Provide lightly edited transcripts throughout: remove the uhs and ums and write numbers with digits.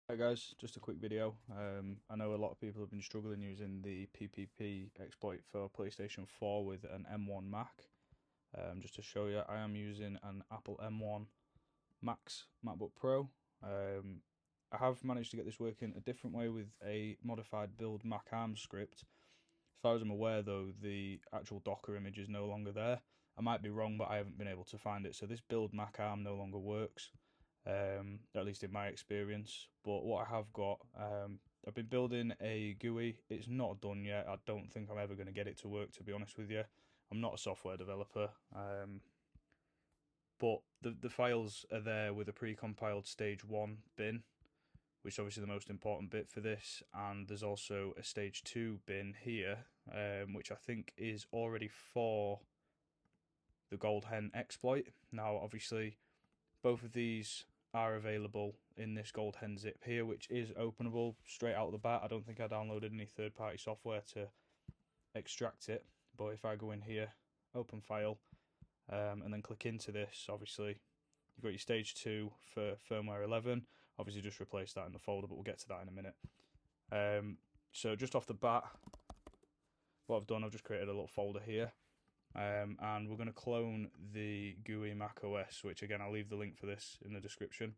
Hi guys, just a quick video. I know a lot of people have been struggling using the PPP exploit for PlayStation 4 with an M1 Mac. Just to show you, I am using an Apple M1 Max MacBook Pro. I have managed to get this working a different way with a modified build Mac ARM script. As far as I'm aware though, the actual Docker image is no longer there. I might be wrong, but I haven't been able to find it. So this build Mac ARM no longer works. At least in my experience. But what I have got, I've been building a GUI. It's not done yet. I don't think I'm ever going to get it to work, to be honest with you. I'm not a software developer, but the files are there with a pre-compiled stage 1 bin, which is obviously the most important bit for this, and there's also a stage 2 bin here, which I think is already for the GoldHen exploit. Now obviously both of these are available in this GoldHen zip here, which is openable straight out of the bat. I don't think I downloaded any third-party software to extract it, but if I go in here, open file, and then click into this, obviously you've got your stage 2 for firmware 11. Obviously just replace that in the folder, but we'll get to that in a minute. So just off the bat, what I've done, I've just created a little folder here. And we're going to clone the GUI macOS, which again I'll leave the link for this in the description.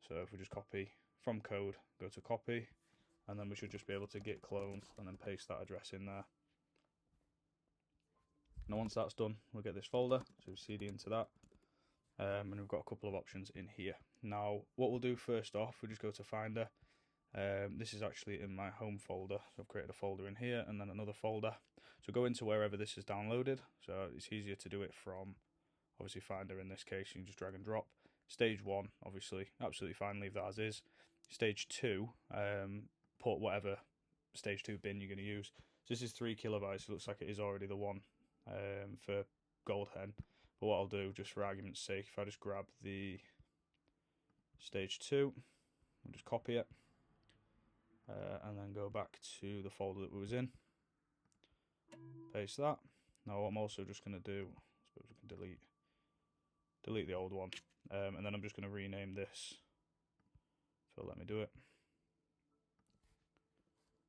So if we just copy from code, go to copy, and then we should just be able to git clone and then paste that address in there. Now once that's done, we'll get this folder, so we cd into that, and we've got a couple of options in here. Now what we'll do first off, we'll just go to Finder. This is actually in my home folder, so I've created a folder in here and then another folder. So go into wherever this is downloaded, so it's easier to do it from obviously Finder in this case. You can just drag and drop. Stage 1, obviously, absolutely fine, leave that as is. Stage 2, put whatever stage 2 bin you're going to use. So this is 3 kilobytes, so it looks like it is already the one for GoldHen. But what I'll do, just for argument's sake, if I just grab the stage 2, I'll just copy it. And then go back to the folder that we was in, paste that. Now what I'm also just going to do, I suppose we can delete the old one, and then I'm just going to rename this, if it'll let me do it.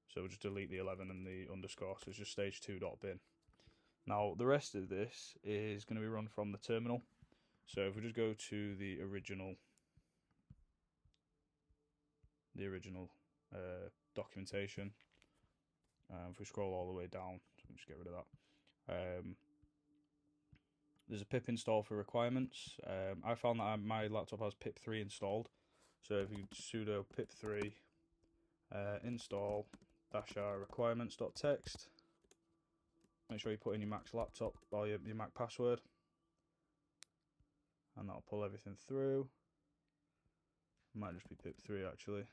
So we'll just delete the 11 and the underscore, so it's just stage2.bin. Now the rest of this is going to be run from the terminal, so if we just go to the original documentation. If we scroll all the way down, so we can just get rid of that. There's a pip install for requirements. I found that my laptop has pip3 installed, so if you sudo pip3 install -r requirements.txt, make sure you put in your Mac's laptop or your Mac password, and that'll pull everything through. It might just be pip3 actually.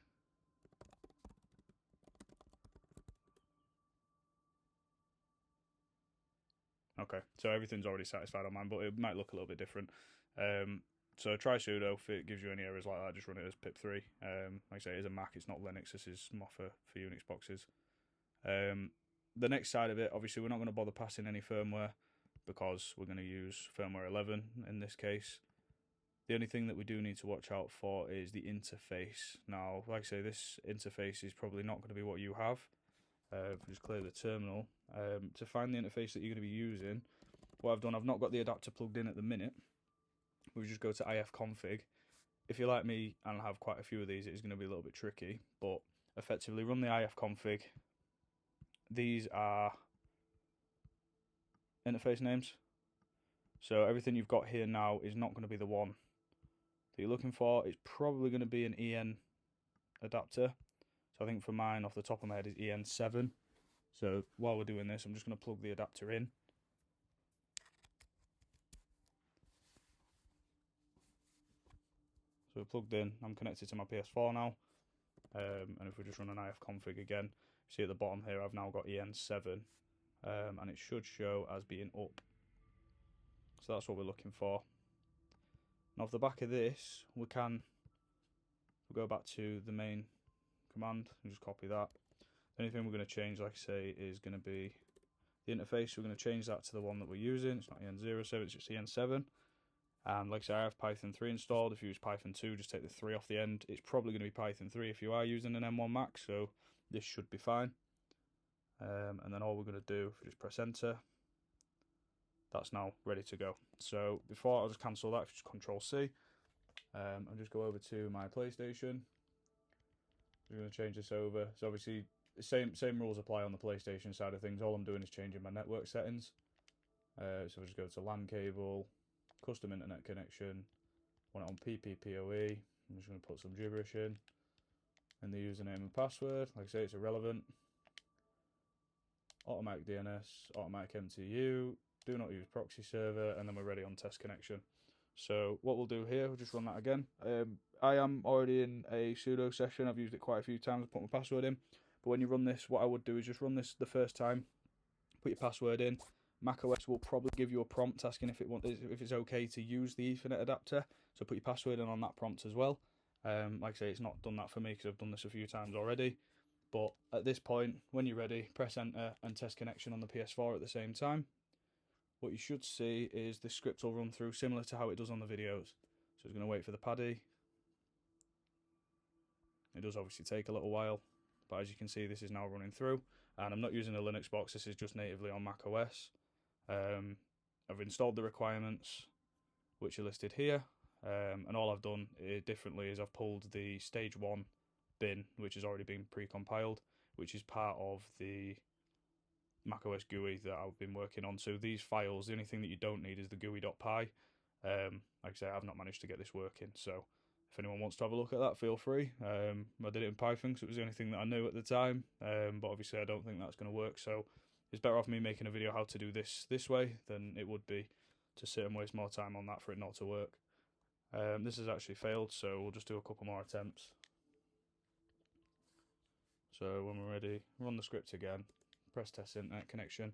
Okay, so everything's already satisfied on mine, but it might look a little bit different. So try sudo. If it gives you any errors like that, just run it as pip3. Like I say, it is a Mac, it's not Linux. This is more for Unix boxes. The next side of it, obviously we're not going to bother passing any firmware because we're going to use firmware 11 in this case. The only thing that we do need to watch out for is the interface. Now, like I say, this interface is probably not going to be what you have. If we just clear the terminal, to find the interface that you're going to be using, what I've done, I've not got the adapter plugged in at the minute. We just go to ifconfig. If you're like me and have quite a few of these, it is going to be a little bit tricky, but effectively run the ifconfig. These are interface names. So everything you've got here now is not going to be the one that you're looking for. It's probably going to be an EN adapter. So I think for mine, off the top of my head, is EN7. So while we're doing this, I'm just going to plug the adapter in. So we're plugged in. I'm connected to my PS4 now. And if we just run an ifconfig again, you see at the bottom here, I've now got EN7. And it should show as being up. So that's what we're looking for. And off the back of this, we'll go back to the main command and just copy that. The only thing we're going to change, like I say, is going to be the interface. We're going to change that to the one that we're using. It's not EN07, it's just EN7. And like I say, I have Python 3 installed. If you use Python 2, just take the 3 off the end. It's probably going to be Python 3 if you are using an M1 Mac, so this should be fine. And then all we're going to do, if we just press enter, that's now ready to go. So before, I'll just cancel that, if you just Control C, and just go over to my PlayStation. We're going to change this over. So obviously, the same rules apply on the PlayStation side of things. All I'm doing is changing my network settings. So we'll just go to LAN cable, custom internet connection, want it on PPPoE. I'm just going to put some gibberish in, and the username and password. Like I say, it's irrelevant. Automatic DNS, automatic MTU, do not use proxy server, and then we're ready on test connection. So what we'll do here, we'll just run that again. I am already in a sudo session. I've used it quite a few times. I put my password in. But when you run this, what I would do is just run this the first time, put your password in. macOS will probably give you a prompt asking if it's okay to use the Ethernet adapter. So put your password in on that prompt as well. Like I say, it's not done that for me because I've done this a few times already. But at this point, when you're ready, press enter and test connection on the PS4 at the same time. What you should see is the script will run through similar to how it does on the videos. So it's going to wait for the paddy. It does obviously take a little while, but as you can see, this is now running through. And I'm not using a Linux box, this is just natively on macOS. I've installed the requirements, which are listed here. And all I've done differently is I've pulled the stage 1 bin, which has already been pre-compiled, which is part of the macOS GUI that I've been working on. So these files, the only thing that you don't need is the GUI.py. Like I say, I've not managed to get this working, so if anyone wants to have a look at that, feel free. I did it in Python because it was the only thing that I knew at the time, but obviously I don't think that's going to work, so it's better off me making a video how to do this way than it would be to sit and waste more time on that for it not to work. This has actually failed, so we'll just do a couple more attempts. So when we're ready, run the script again, press test internet connection.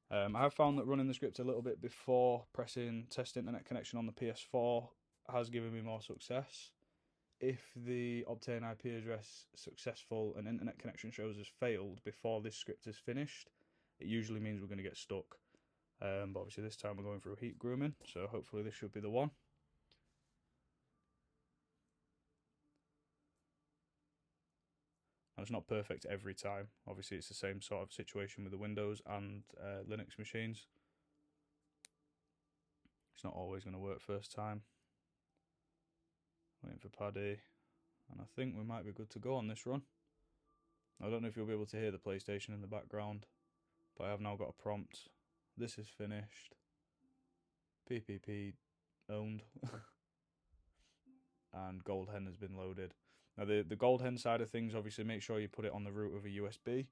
I have found that running the script a little bit before pressing test internet connection on the PS4 has given me more success. If the obtain IP address successful and internet connection shows has failed before this script is finished, it usually means we're going to get stuck. But obviously this time we're going through heat grooming, so hopefully this should be the one. And it's not perfect every time. Obviously it's the same sort of situation with the Windows and Linux machines. It's not always going to work first time. Waiting for paddy, and I think we might be good to go on this run. I don't know if you'll be able to hear the PlayStation in the background, but I have now got a prompt. This is finished. PPP owned. And GoldHen has been loaded. Now the GoldHen side of things, obviously make sure you put it on the root of a USB.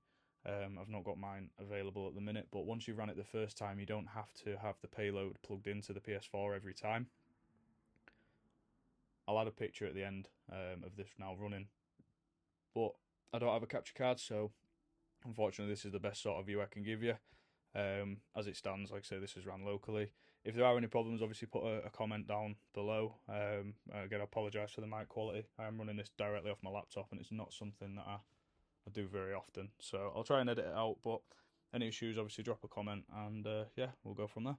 I've not got mine available at the minute, but once you've run it the first time, you don't have to have the payload plugged into the PS4 every time. I'll add a picture at the end of this now running, but I don't have a capture card, so unfortunately this is the best sort of view I can give you. As it stands, like I say, this is ran locally. If there are any problems, obviously put a comment down below. Again, I apologise for the mic quality. I am running this directly off my laptop, and it's not something that I do very often, so I'll try and edit it out, but any issues, obviously drop a comment, and yeah, we'll go from there.